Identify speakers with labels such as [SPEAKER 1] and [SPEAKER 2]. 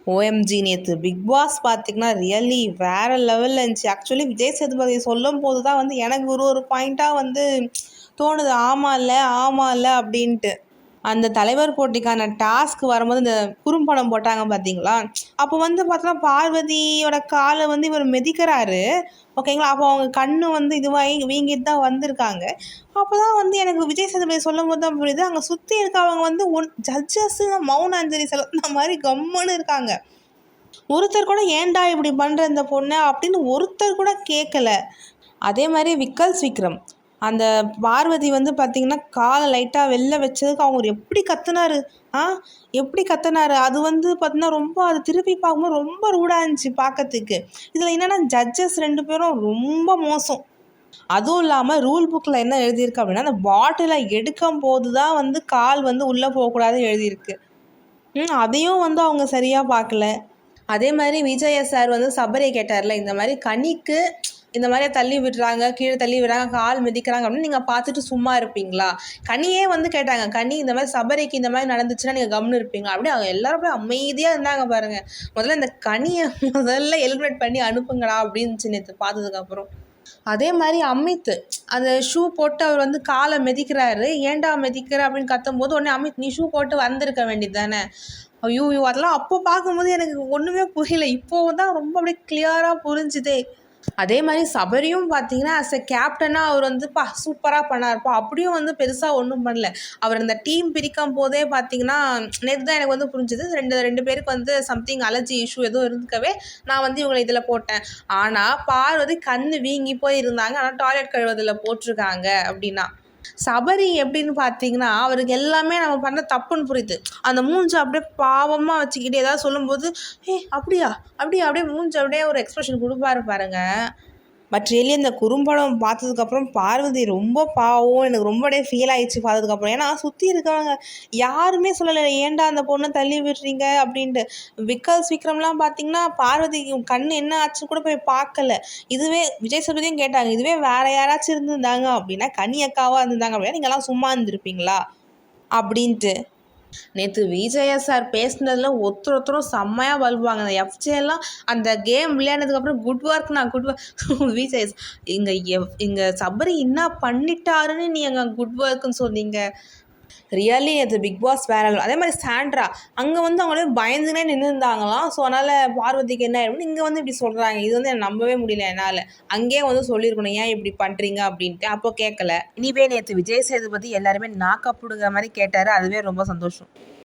[SPEAKER 1] OMG நேற்று big pass பார்த்தீங்கன்னா really வேறு லெவலில் இருந்துச்சு. ஆக்சுவலி விஜய் சேதுபதி சொல்லும் போது தான் வந்து எனக்கு ஒரு பாயிண்ட்டாக வந்து தோணுது, ஆமாம் இல்லை அப்படின்ட்டு. அந்த தலைவர் போட்டிக்கான டாஸ்க் வரும்போது இந்த குறும்படம் போட்டாங்க பார்த்தீங்களா, அப்போ வந்து பார்த்தோன்னா பார்வதியோட காலை வந்து இவர் மிதிக்கிறாரு, ஓகேங்களா. அப்போ அவங்க கண்ணு வந்து இதுவாகி வீங்கிட்டு தான் வந்திருக்காங்க. அப்போ தான் வந்து எனக்கு விஜய் சேதுபதி சொல்லும் போது தான் புரியுது, அங்கே சுற்றி இருக்கவங்க வந்து ஜட்ஜஸ்ஸு மௌன அஞ்சலி செலுத்தின மாதிரி கம்முன்னு இருக்காங்க. ஒருத்தர் கூட ஏன்டா இப்படி பண்ணுற இந்த பொண்ணை அப்படின்னு ஒருத்தர் கூட கேட்கல. அதே மாதிரி விக்ரம் அந்த பார்வதி வந்து பார்த்திங்கன்னா காலை லைட்டாக வெளில வச்சதுக்கு அவங்க எப்படி கத்துனாரு, அது வந்து பார்த்திங்கன்னா ரொம்ப அது திருப்பி பார்க்கும்போது ரொம்ப ரூடாக இருந்துச்சு பார்க்கறதுக்கு. இதில் என்னென்னா ஜட்ஜஸ் 2 பேரும் ரொம்ப மோசம். அதுவும் இல்லாமல் ரூல் புக்கில் என்ன எழுதியிருக்கு அப்படின்னா, அந்த பாட்டிலை எடுக்கும் போது தான் வந்து கால் வந்து உள்ளே போகக்கூடாதுன்னு எழுதியிருக்கு. அதையும் வந்து அவங்க சரியாக பார்க்கல. அதே மாதிரி விஜய சார் வந்து சபரியை கேட்டார்ல, இந்த மாதிரி கனிக்கு இந்த மாதிரி தள்ளி விடுறாங்க, கீழே தள்ளி விடுறாங்க, கால் மிதிக்கிறாங்க அப்படின்னு நீங்கள் பார்த்துட்டு சும்மா இருப்பீங்களா? கனியே வந்து கேட்டாங்க, கனி இந்த மாதிரி சபரிக்கு இந்த மாதிரி நடந்துச்சுன்னா நீங்கள் கம்னு இருப்பீங்களா? அப்படியே அவங்க எல்லாரும் போய் அமைதியாக இருந்தாங்க பாருங்கள். முதல்ல இந்த கனியை முதல்ல எலிமினேட் பண்ணி அனுப்புங்கடா அப்படின்னு நேற்று பார்த்ததுக்கப்புறம். அதே மாதிரி அமித் அந்த ஷூ போட்டு அவர் வந்து காலை மிதிக்கிறாரு, ஏன்டா மிதிக்கிற அப்படின்னு கத்தும் போது உடனே அமித் நீ ஷூ போட்டு வந்திருக்க வேண்டியது தானே. ஐயோ அதெல்லாம் அப்போ பார்க்கும்போது எனக்கு ஒன்றுமே புரியல, இப்போ தான் ரொம்ப அப்படியே கிளியராக புரிஞ்சுதே. அதே மாதிரி சபரியும் பார்த்தீங்கன்னா அஸ் எ கேப்டனாக அவர் வந்து சூப்பராக பண்ணார்ப்பா, அப்படியும் வந்து பெருசாக ஒன்றும் பண்ணல. அவர் இந்த டீம் பிரிக்கும் போதே பார்த்தீங்கன்னா நேற்று தான் எனக்கு வந்து புரிஞ்சுது, ரெண்டு பேருக்கு வந்து சம்திங் அலர்ஜி இஷ்யூ எதுவும் இருந்துக்கவே நான் வந்து இவங்களை இதில் போட்டேன். ஆனால் பார்வதி கண்ணு வீங்கி போய் இருந்தாங்க, ஆனால் டாய்லெட் கழுவதில் போட்டிருக்காங்க அப்படின்னா. சபரி எப்படின்னு பார்த்தீங்கன்னா அவருக்கு எல்லாமே நம்ம பண்ண தப்புன்னு புரியுது. அந்த மூஞ்சை அப்படியே பாவமாக வச்சுக்கிட்டு ஏதாவது சொல்லும்போது அப்படியா அப்படியே மூஞ்சை அப்படியே ஒரு எக்ஸ்ப்ரெஷன் கொடுப்பாரு பாருங்க. பட் ரியலி இந்த குறும்படம் பார்த்ததுக்கப்புறம் பார்வதி ரொம்ப பாவம், எனக்கு ரொம்ப ஃபீல் ஆகிடுச்சு பார்த்ததுக்கப்புறம். ஏன்னா சுற்றி இருக்கவங்க யாருமே சொல்லலை ஏன்டா அந்த பொண்ணை தள்ளி விடுறீங்க அப்படின்ட்டு. விக்ரம்லாம் பார்த்தீங்கன்னா பார்வதி கண் என்ன ஆச்சுன்னு கூட போய் பார்க்கல. இதுவே விஜய் சேதுபதியும் கேட்டாங்க, இதுவே வேறு யாராச்சும் இருந்திருந்தாங்க அப்படின்னா கனி அக்காவாக இருந்திருந்தாங்க அப்படின்னா நீங்கள்லாம் சும்மா இருந்திருப்பீங்களா அப்படின்ட்டு. நேற்று விஜயா சார் பேசுனதில் ஒருத்தரும் செம்மையாக வலுவாங்க. அந்த எஃப்ஜேலாம் அந்த கேம் விளையாடுனதுக்கப்புறம் குட் ஒர்க் விஜய் இங்கே சபரி என்ன பண்ணிட்டாருன்னு நீ அங்கே குட் ஒர்க்குன்னு சொன்னீங்க. ரியலி அது பிக் பாஸ் வேற. அதே மாதிரி சாண்ட்ரா அங்கே வந்து அவங்களே பயந்துனே நின்றுருந்தாங்களாம். ஸோ அதனால் பார்வதிக்கு என்ன ஆயிடும்னு இங்கே வந்து இப்படி சொல்கிறாங்க. இது வந்து எனக்கு நம்பவே முடியல என்னால். அங்கேயே வந்து சொல்லியிருக்கணும் ஏன் இப்படி பண்ணுறீங்க அப்படின்ட்டு. அப்போ கேட்கல. இனிவே நேற்று விஜய் சேதுபதி எல்லாருமே நாக்கப்புடுங்கிற மாதிரி கேட்டார், அதுவே ரொம்ப சந்தோஷம்.